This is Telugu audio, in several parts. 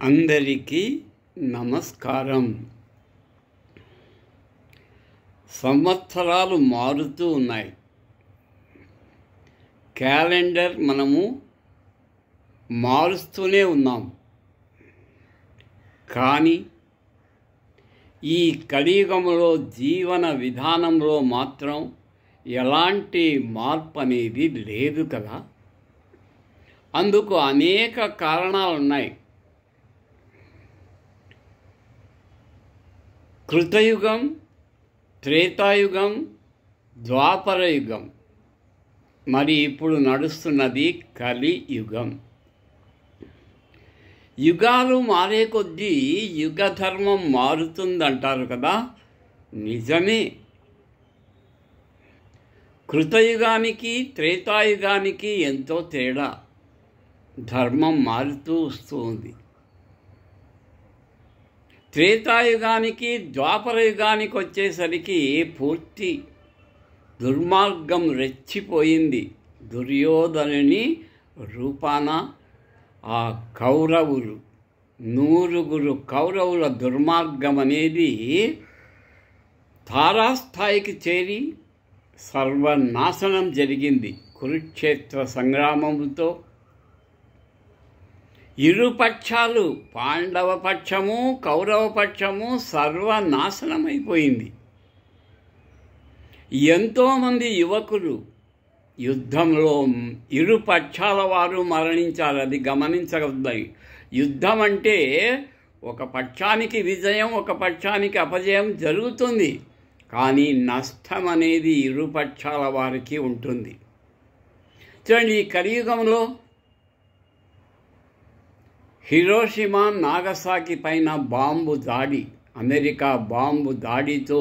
అందరికీ నమస్కారం. సంవత్సరాలు మారుతూ ఉన్నాయి. క్యాలెండర్ మనము మారుస్తూనే ఉన్నాం. కానీ ఈ కలియుగంలో జీవన విధానంలో మాత్రం ఎలాంటి మార్పు అనేది లేదు కదా. అందుకు అనేక కారణాలు ఉన్నాయి. కృతయుగం, త్రేతాయుగం, ద్వాపరయుగం, మరి ఇప్పుడు నడుస్తున్నది కలియుగం. యుగాలు మారే కొద్దీ యుగ ధర్మం మారుతుందంటారు కదా. నిజమే. కృతయుగానికి త్రేతాయుగానికి ఎంతో తేడా. ధర్మం మారుతూ వస్తూ ఉంది. త్రేతాయుగానికి ద్వాపరయుగానికి వచ్చేసరికి పూర్తి దుర్మార్గం రెచ్చిపోయింది. దుర్యోధనుని రూపాన ఆ కౌరవులు 100 కౌరవుల దుర్మార్గం అనేది తారాస్థాయికి చేరి సర్వనాశనం జరిగింది. కురుక్షేత్ర సంగ్రామంతో ఇరుపక్షాలు, పాండవ పక్షము కౌరవ పక్షము సర్వనాశనమైపోయింది. ఎంతోమంది యువకులు యుద్ధంలో ఇరుపక్షాల వారు మరణించారు. అది గమనించగలదు. యుద్ధం అంటే ఒక పక్షానికి విజయం, ఒక పక్షానికి అపజయం జరుగుతుంది. కానీ నష్టం అనేది ఇరుపక్షాల వారికి ఉంటుంది. చూడండి, ఈ కలియుగంలో హిరోషిమా నాగసాకి పైన బాంబు దాడి, అమెరికా బాంబు దాడితో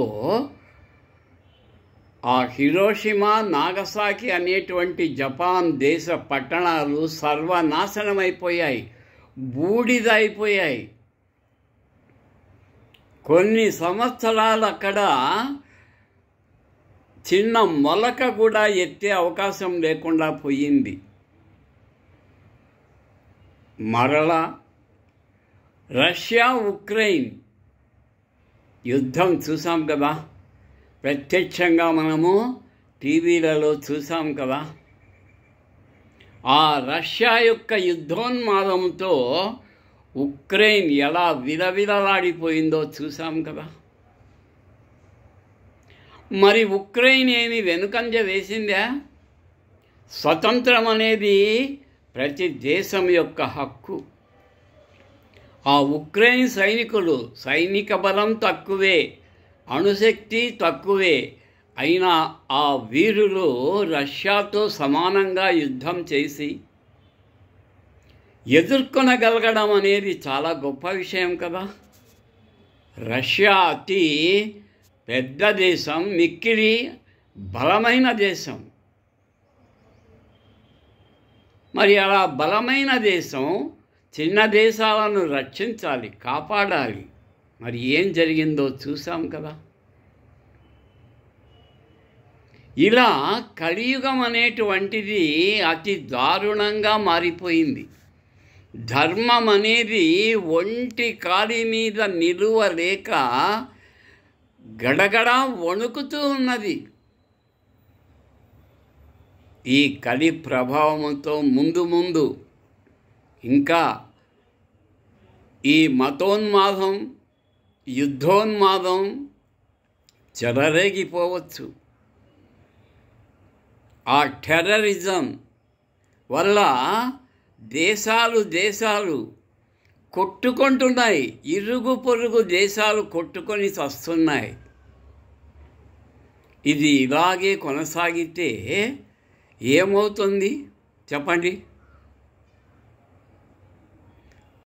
ఆ హిరోషిమా నాగసాకి అనేటువంటి జపాన్ దేశ పట్టణాలు సర్వనాశనమైపోయాయి, బూడిదైపోయాయి. కొన్ని సంవత్సరాలు అక్కడ చిన్న మొలక కూడా ఎత్తే అవకాశం లేకుండా పోయింది. మరలా రష్యా ఉక్రెయిన్ యుద్ధం చూసాం కదా. ప్రత్యక్షంగా మనము టీవీలలో చూసాం కదా. ఆ రష్యా యొక్క యుద్ధోన్మాదంతో ఉక్రెయిన్ ఎలా విలవిలలాడిపోయిందో చూసాం కదా. మరి ఉక్రెయిన్ ఏమి వెనుకంజ వేసిందా? స్వతంత్రం అనేది ప్రతి దేశం యొక్క హక్కు. ఆ ఉక్రెయిన్ సైనికులు సైనిక బలం తక్కువే, అణుశక్తి తక్కువే అయినా ఆ వీరులు రష్యాతో సమానంగా యుద్ధం చేసి ఎదుర్కొనగలగడం అనేది చాలా గొప్ప విషయం కదా. రష్యా అతి పెద్ద దేశం, మిక్కిలి బలమైన దేశం. మరి అలా బలమైన దేశం చిన్న దేశాలను రక్షించాలి, కాపాడాలి. మరి ఏం జరిగిందో చూసాం కదా. ఇలా కలియుగం అనేటువంటిది అతి దారుణంగా మారిపోయింది. ధర్మం అనేది ఒంటి కాలి మీద నిలువలేక గడగడ వణుకుతూ ఉన్నది. ఈ కలి ప్రభావంతో ముందు ఇంకా ఈ మతోన్మాదం, యుద్ధోన్మాదం చెలరేగిపోవచ్చు. ఆ టెర్రరిజం వల్ల దేశాలు కొట్టుకుంటున్నాయి. ఇరుగు పొరుగు దేశాలు కొట్టుకొని చస్తున్నాయి. ఇది ఇలాగే కొనసాగితే ఏమవుతుంది చెప్పండి?